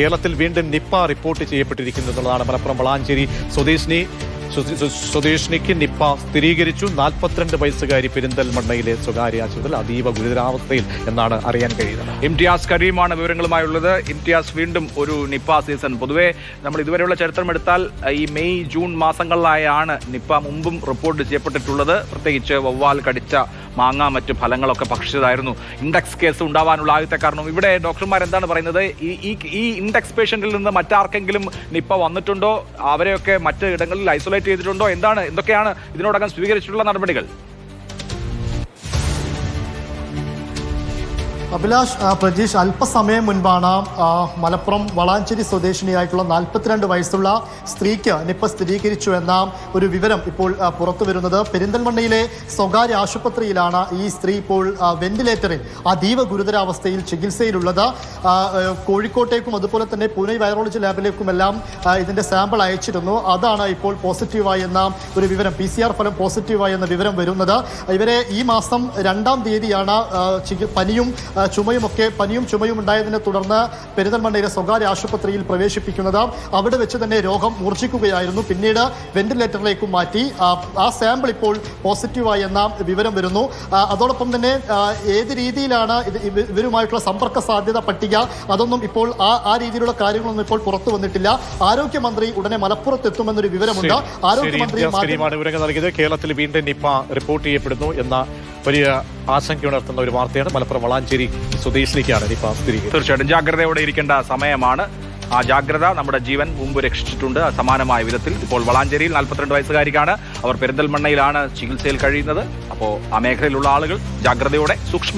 കേരളത്തിൽ വീണ്ടും Nipah report ചെയ്യപ്പെട്ടിരിക്കുന്നു എന്നുള്ളതാണ്. മലപ്പുറം വളാഞ്ചേരി സ്വദേശിനിക്ക് നിപ്പ സ്ഥിരീകരിച്ചു. 42 വയസ്സുകാരി പെരിന്തൽമണ്ണയിലെ സ്വകാര്യ ആശുപത്രിയിൽ അതീവ ഗുരുതരാവസ്ഥയിൽ എന്നാണ് അറിയാൻ കഴിയുന്നത്. ഇംതിയാസ് കരീമാണ് വിവരങ്ങളുമായുള്ളത്. ഇംതിയാസ്, വീണ്ടും ഒരു നിപ്പ സീസൺ. പൊതുവെ നമ്മൾ ഇതുവരെയുള്ള ചരിത്രം എടുത്താൽ ഈ മെയ് ജൂൺ മാസങ്ങളിലായാണ് നിപ്പ മുമ്പും റിപ്പോർട്ട് ചെയ്യപ്പെട്ടിട്ടുള്ളത്. പ്രത്യേകിച്ച് വവ്വാൽ കടിച്ച മാങ്ങ മറ്റു ഫലങ്ങളൊക്കെ ഭക്ഷിച്ചതായിരുന്നു ഇൻഡെക്സ് കേസ് ഉണ്ടാവാനുള്ള ആദ്യത്തെ കാരണം. ഇവിടെ ഡോക്ടർമാർ എന്താണ് പറയുന്നത്? ഈ ഇൻഡെക്സ് പേഷ്യന്റിൽ നിന്ന് മറ്റാർക്കെങ്കിലും നിപ്പ വന്നിട്ടുണ്ടോ? അവരെയൊക്കെ മറ്റ് ഇടങ്ങളിൽ ഐസൊലേറ്റ് ചെയ്തിട്ടുണ്ടോ? എന്തൊക്കെയാണ് ഇതിനോടകം സ്വീകരിച്ചിട്ടുള്ള നടപടികൾ? അഭിലാഷ്, പ്രജീഷ്, അല്പസമയം മുൻപാണ് മലപ്പുറം വളാഞ്ചേരി സ്വദേശിനിയായിട്ടുള്ള 42 വയസ്സുള്ള സ്ത്രീക്ക് നിപ്പ സ്ഥിരീകരിച്ചു എന്ന ഒരു വിവരം ഇപ്പോൾ പുറത്തു വരുന്നത്. പെരിന്തൽമണ്ണയിലെ സ്വകാര്യ ആശുപത്രിയിലാണ് ഈ സ്ത്രീ ഇപ്പോൾ വെന്റിലേറ്ററിൽ അതീവ ഗുരുതരാവസ്ഥയിൽ ചികിത്സയിലുള്ളത്. കോഴിക്കോട്ടേക്കും അതുപോലെ തന്നെ പൂനെ വൈറോളജി ലാബിലേക്കുമെല്ലാം ഇതിന്റെ സാമ്പിൾ അയച്ചിരുന്നു. അതാണ് ഇപ്പോൾ പോസിറ്റീവായി എന്ന ഒരു വിവരം, PCR ഫലം പോസിറ്റീവായി എന്ന വിവരം വരുന്നത്. ഇവരെ ഈ മാസം 2-ാം തീയതിയാണ് പനിയും ചുമയും ഉണ്ടായതിനെ തുടർന്ന് പെരിന്തൽമണ്ണയിലെ സ്വകാര്യ ആശുപത്രിയിൽ പ്രവേശിപ്പിക്കുന്നത്. അവിടെ വെച്ച് തന്നെ രോഗം മൂർച്ഛിക്കുകയായിരുന്നു. പിന്നീട് വെന്റിലേറ്ററിലേക്ക് മാറ്റി. ആ സാമ്പിൾ ഇപ്പോൾ പോസിറ്റീവായി എന്ന വിവരം വരുന്നു. അതോടൊപ്പം തന്നെ ഏത് രീതിയിലാണ് ഇവരുമായിട്ടുള്ള സമ്പർക്ക സാധ്യത പട്ടിക, അതൊന്നും ഇപ്പോൾ ആ രീതിയിലുള്ള കാര്യങ്ങളൊന്നും ഇപ്പോൾ പുറത്തു വന്നിട്ടില്ല. ആരോഗ്യമന്ത്രി ഉടനെ മലപ്പുറത്ത് എത്തുമെന്നൊരു വിവരമുണ്ട്. ആരോഗ്യമന്ത്രി വിവരങ്ങൾ നൽകിയത്. കേരളത്തിൽ വീണ്ടും നിപ്പ റിപ്പോർട്ട് ചെയ്യപ്പെടുന്നു എന്ന വലിയ ആശങ്കയുണർത്തുന്ന ഒരു വാർത്തയാണ്. മലപ്പുറം വളാഞ്ചേരി സ്വദേശിനിക്കാണ് നിപ്പ സ്ഥിരീകരിച്ചത്. തീർച്ചയായിട്ടും ജാഗ്രതയോടെ ഇരിക്കേണ്ട സമയമാണ്. ആ ജാഗ്രത നമ്മുടെ ജീവൻ മുമ്പ് രക്ഷിച്ചിട്ടുണ്ട്. സമാനമായ വിധത്തിൽ ഇപ്പോൾ വളാഞ്ചേരിയിൽ 42 വയസ്സുകാരിക്കാണ്. അവർ പെരിന്തൽമണ്ണയിലാണ് ചികിത്സയിൽ കഴിയുന്നത്. അപ്പോൾ ആ മേഖലയിലുള്ള ആളുകൾ ജാഗ്രതയോടെ സൂക്ഷ്മ